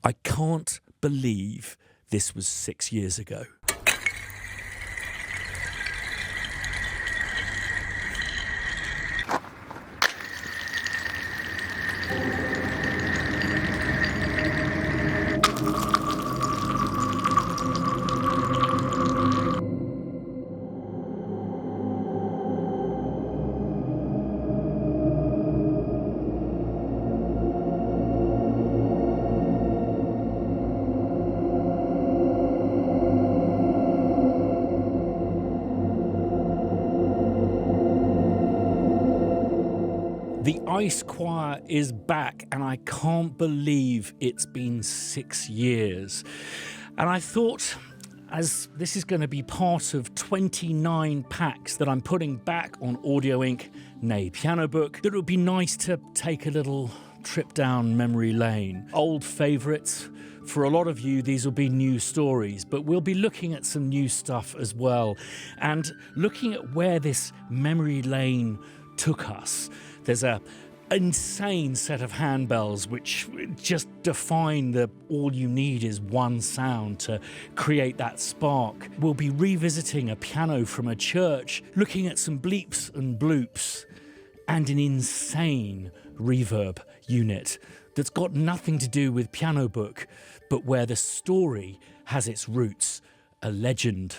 I can't believe this was 6 years ago. The Ice Choir is back, and I can't believe it's been 6 years. And I thought, as this is going to be part of 29 packs that I'm putting back on Audio Inc., nay Piano Book, that it would be nice to take a little trip down memory lane. Old favourites. For a lot of you, these will be new stories, but we'll be looking at some new stuff as well, and looking at where this memory lane took us. There's an insane set of handbells which just define the all you need is one sound to create that spark. We'll be revisiting a piano from a church, looking at some bleeps and bloops, and an insane reverb unit that's got nothing to do with Piano Book, but where the story has its roots, a legend.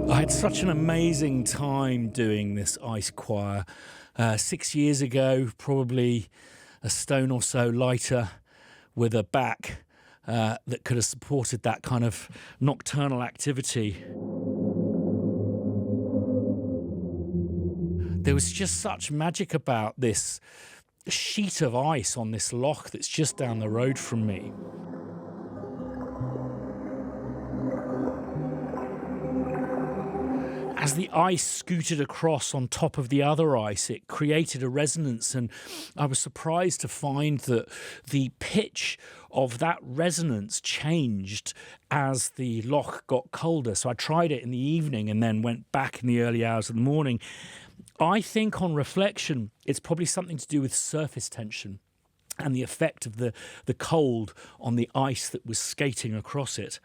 I had such an amazing time doing this Ice Choir. 6 years ago, probably a stone or so lighter, with a back that could have supported that kind of nocturnal activity. There was just such magic about this sheet of ice on this loch that's just down the road from me. As the ice scooted across on top of the other ice, it created a resonance, and I was surprised to find that the pitch of that resonance changed as the loch got colder. So I tried it in the evening and then went back in the early hours of the morning. I think on reflection, it's probably something to do with surface tension and the effect of the cold on the ice that was skating across it.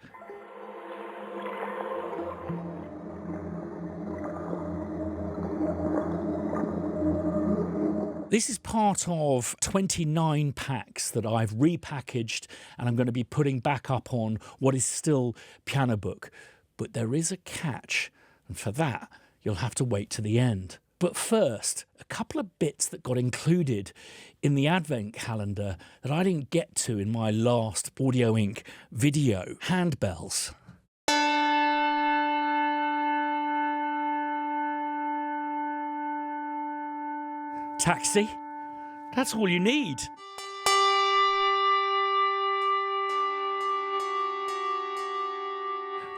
This is part of 29 packs that I've repackaged, and I'm going to be putting back up on what is still Piano Book. But there is a catch, and for that, you'll have to wait to the end. But first, a couple of bits that got included in the Advent calendar that I didn't get to in my last Audio Inc. video. Handbells. Taxi, that's all you need.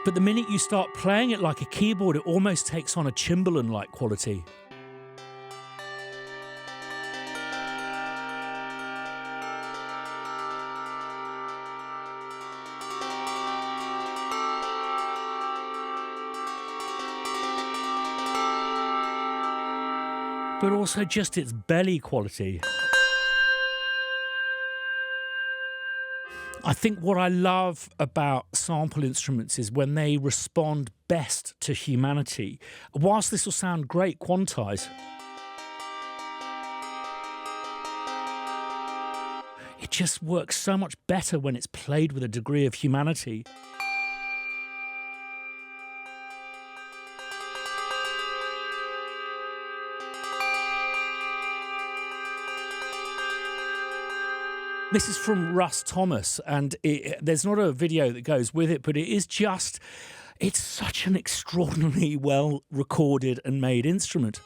But the minute you start playing it like a keyboard, it almost takes on a Chamberlain-like quality. But also just its belly quality. I think what I love about sample instruments is when they respond best to humanity. Whilst this will sound great quantized, it just works so much better when it's played with a degree of humanity. This is from Russ Thomas, and there's not a video that goes with it, but it's such an extraordinarily well recorded and made instrument.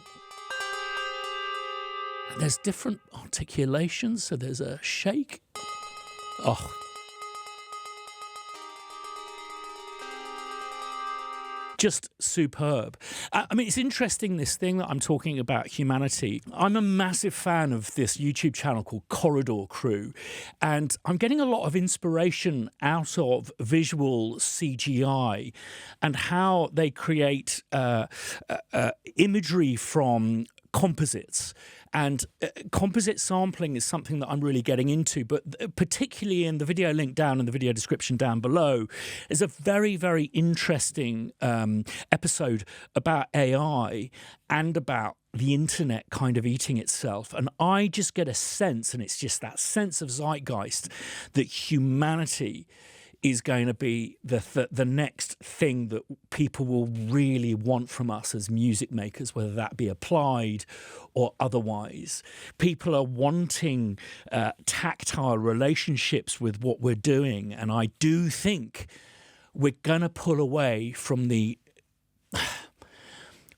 There's different articulations, so there's a shake. Oh. just superb. I mean, it's interesting, this thing that I'm talking about, humanity. I'm a massive fan of this YouTube channel called Corridor Crew, and I'm getting a lot of inspiration out of visual CGI and how they create imagery from composites. And composite sampling is something that I'm really getting into, but particularly in the video link down in the video description down below is a very, very interesting episode about AI and about the internet kind of eating itself. And I just get a sense, and it's just that sense of zeitgeist, that humanity is going to be the next thing that people will really want from us as music makers, whether that be applied or otherwise. People are wanting tactile relationships with what we're doing, and I do think we're going to pull away from the...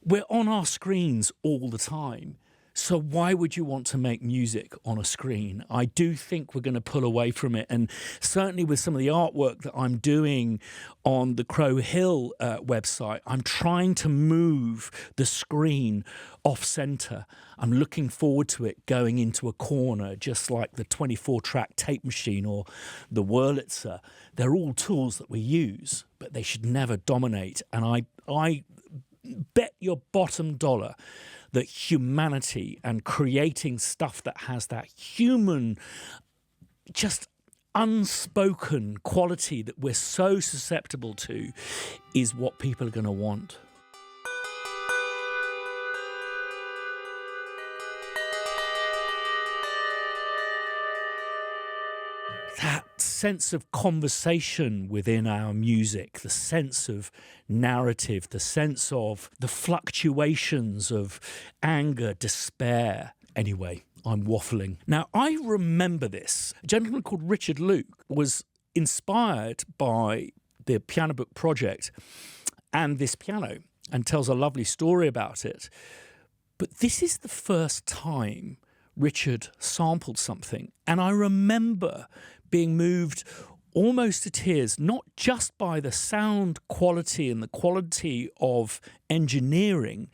We're on our screens all the time. So why would you want to make music on a screen? I do think we're going to pull away from it. And certainly with some of the artwork that I'm doing on the Crow Hill website, I'm trying to move the screen off center. I'm looking forward to it going into a corner, just like the 24-track tape machine or the Wurlitzer. They're all tools that we use, but they should never dominate. And I bet your bottom dollar that humanity and creating stuff that has that human, just unspoken quality that we're so susceptible to is what people are going to want. That sense of conversation within our music, the sense of narrative, the sense of the fluctuations of anger, despair. Anyway, I'm waffling. Now, I remember this. A gentleman called Richard Luke was inspired by the Piano Book Project and this piano, and tells a lovely story about it. But this is the first time Richard sampled something, and I remember being moved almost to tears, not just by the sound quality and the quality of engineering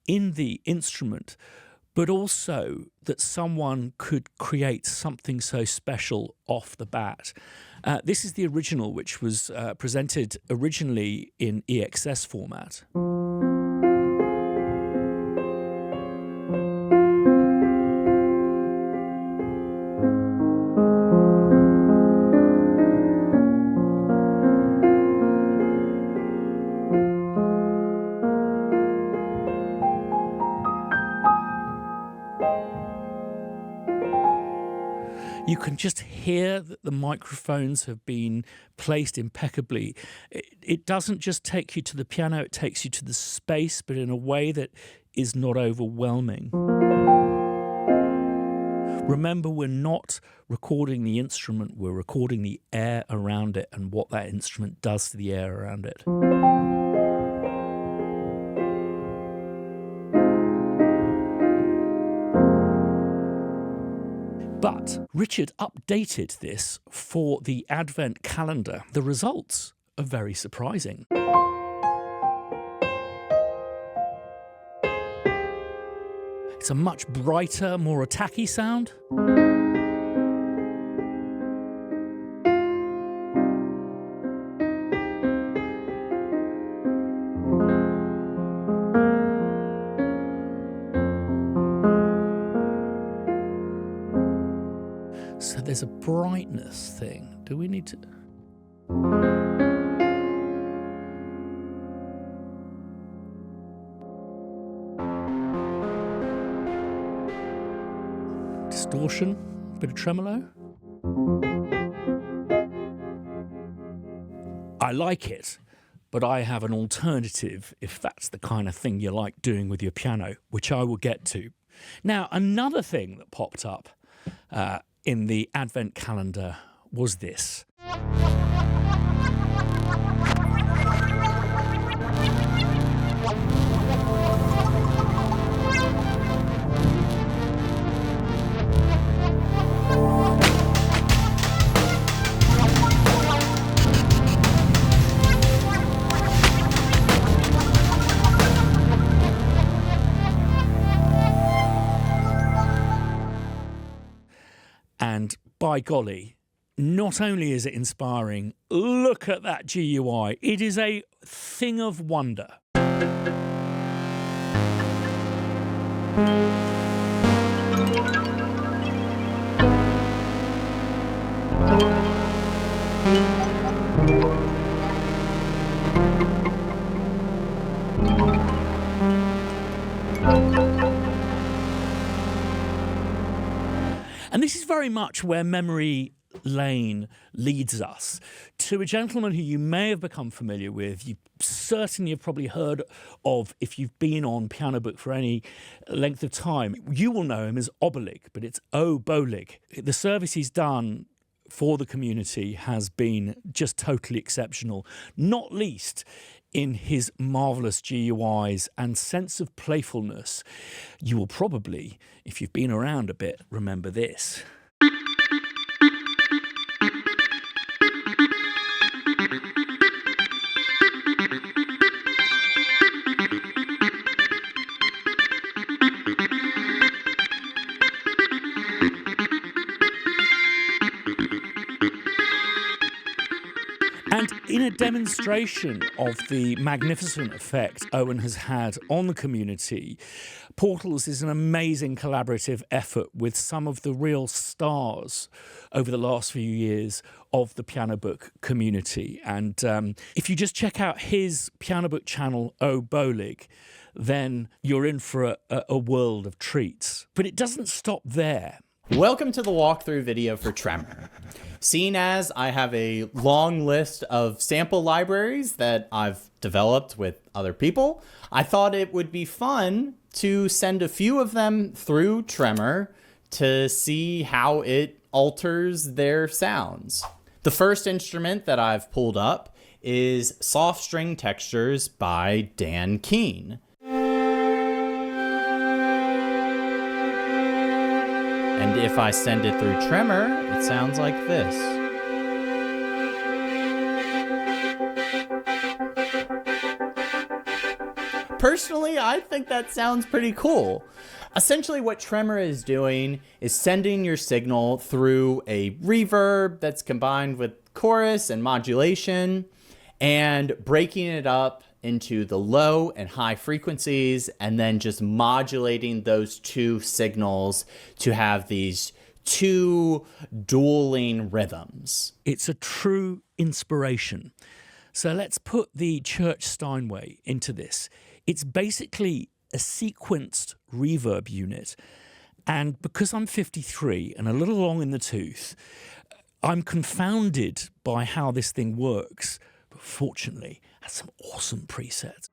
in the instrument, but also that someone could create something so special off the bat. This is the original, which was presented originally in EXS format. You can just hear that the microphones have been placed impeccably. It doesn't just take you to the piano, it takes you to the space, but in a way that is not overwhelming. Remember, we're not recording the instrument, we're recording the air around it and what that instrument does to the air around it. But Richard updated this for the Advent calendar. The results are very surprising. It's a much brighter, more attacky sound. So there's a brightness thing. Do we need to... Distortion, bit of tremolo. I like it, but I have an alternative if that's the kind of thing you like doing with your piano, which I will get to. Now, another thing that popped up in the Advent calendar was this. by golly, not only is it inspiring, look at that GUI. It is a thing of wonder. And this is very much where memory lane leads us, to a gentleman who you may have become familiar with. You certainly have probably heard of if you've been on Piano Book for any length of time. You will know him as Obolig, but it's O Bolig. The service he's done for the community has been just totally exceptional, not least in his marvellous GUIs and sense of playfulness. You will probably, if you've been around a bit, remember this. And in a demonstration of the magnificent effect Owen has had on the community, Portals is an amazing collaborative effort with some of the real stars over the last few years of the Piano Book community. And if you just check out his Piano Book channel, O Bolig, then you're in for a world of treats. But it doesn't stop there. Welcome to the walkthrough video for Tremor. Seeing as I have a long list of sample libraries that I've developed with other people, I thought it would be fun to send a few of them through Tremor to see how it alters their sounds. The first instrument that I've pulled up is Soft String Textures by Dan Keene. And if I send it through Tremor, it sounds like this. Personally, I think that sounds pretty cool. Essentially what Tremor is doing is sending your signal through a reverb that's combined with chorus and modulation and breaking it up into the low and high frequencies, and then just modulating those two signals to have these two dueling rhythms. It's a true inspiration. So let's put the Church Steinway into this. It's basically a sequenced reverb unit. And because I'm 53 and a little long in the tooth, I'm confounded by how this thing works. But fortunately, it has some awesome presets.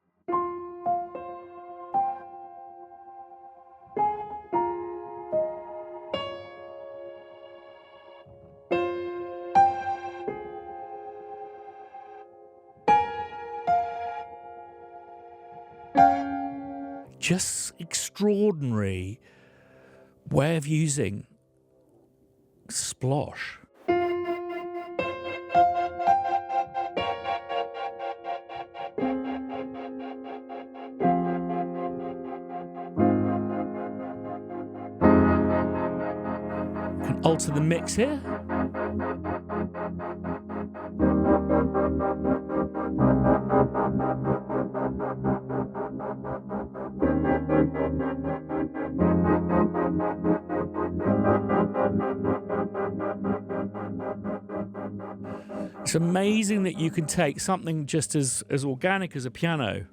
Just extraordinary way of using splosh. Can alter the mix here. It's amazing that you can take something just as organic as a piano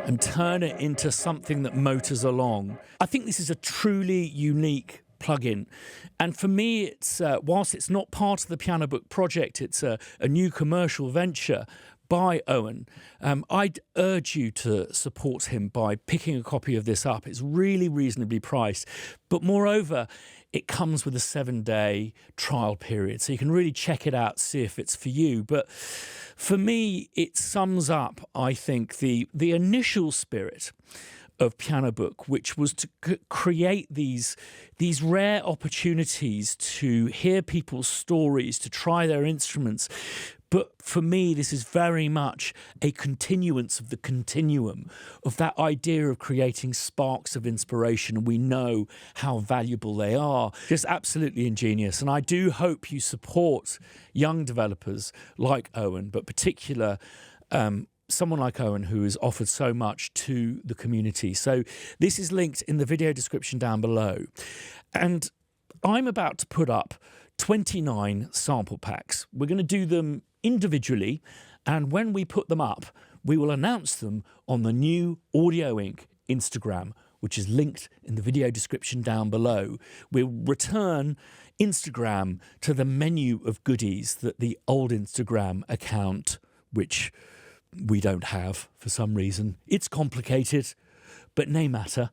and turn it into something that motors along. I think this is a truly unique plugin, and for me it's whilst it's not part of the Piano Book project, it's a new commercial venture by Owen. I'd urge you to support him by picking a copy of this up. It's really reasonably priced, but moreover it comes with a 7-day trial period, so you can really check it out, see if it's for you. But for me, it sums up, I think, the initial spirit of Piano Book, which was to create these rare opportunities to hear people's stories, to try their instruments. But for me, this is very much a continuance of the continuum of that idea of creating sparks of inspiration. And we know how valuable they are. Just absolutely ingenious. And I do hope you support young developers like Owen, but particular someone like Owen who has offered so much to the community. So this is linked in the video description down below. And I'm about to put up 29 sample packs. We're going to do them individually, and when we put them up, we will announce them on the new Audio Inc. Instagram, which is linked in the video description down below. We'll return Instagram to the menu of goodies that the old Instagram account, which we don't have for some reason. It's complicated, but no matter.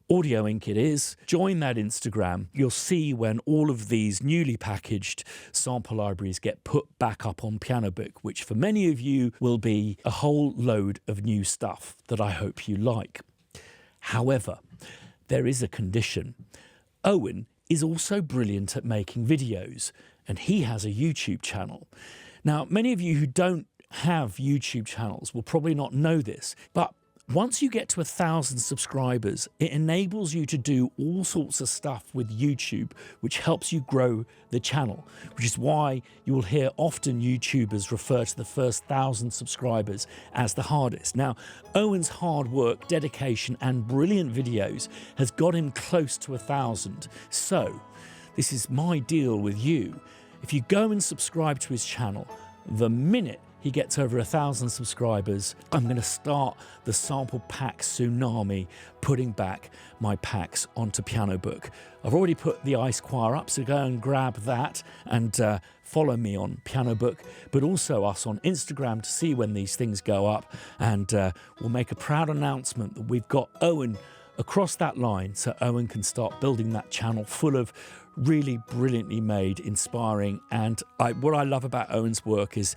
Audio Inc. it is. Join that Instagram. You'll see when all of these newly packaged sample libraries get put back up on Piano Book, which for many of you will be a whole load of new stuff that I hope you like. However, there is a condition. Owen is also brilliant at making videos, and he has a YouTube channel. Now, many of you who don't have YouTube channels will probably not know this, but once you get to 1,000 subscribers, it enables you to do all sorts of stuff with YouTube, which helps you grow the channel, which is why you will hear often YouTubers refer to the first 1,000 subscribers as the hardest. Now, Owen's hard work, dedication, and brilliant videos has got him close to 1,000. So this is my deal with you. If you go and subscribe to his channel, the minute he gets over 1,000 subscribers, I'm going to start the sample pack tsunami, putting back my packs onto Piano Book. I've already put the Ice Choir up, so go and grab that and follow me on Piano Book, but also us on Instagram to see when these things go up. And we'll make a proud announcement that we've got Owen across that line, so Owen can start building that channel full of really brilliantly made, inspiring. And what I love about Owen's work is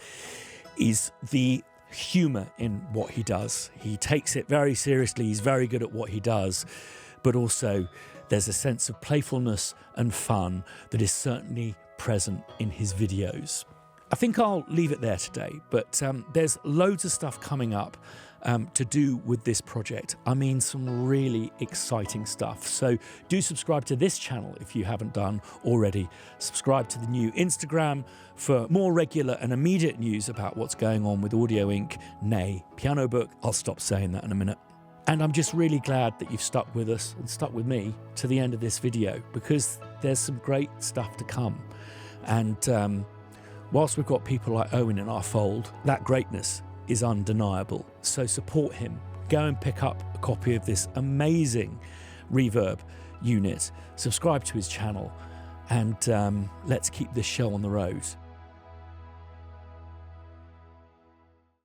the humour in what he does. He takes it very seriously. He's very good at what he does, but also there's a sense of playfulness and fun that is certainly present in his videos. I think I'll leave it there today, but there's loads of stuff coming up to do with this project. I mean, some really exciting stuff. So do subscribe to this channel if you haven't done already. Subscribe to the new Instagram for more regular and immediate news about what's going on with Audio Inc. nay Piano Book. I'll stop saying that in a minute. And I'm just really glad that you've stuck with us and stuck with me to the end of this video, because there's some great stuff to come. And whilst we've got people like Owen in our fold, that greatness is undeniable. So support him. Go and pick up a copy of this amazing reverb unit. Subscribe to his channel, and let's keep this show on the road.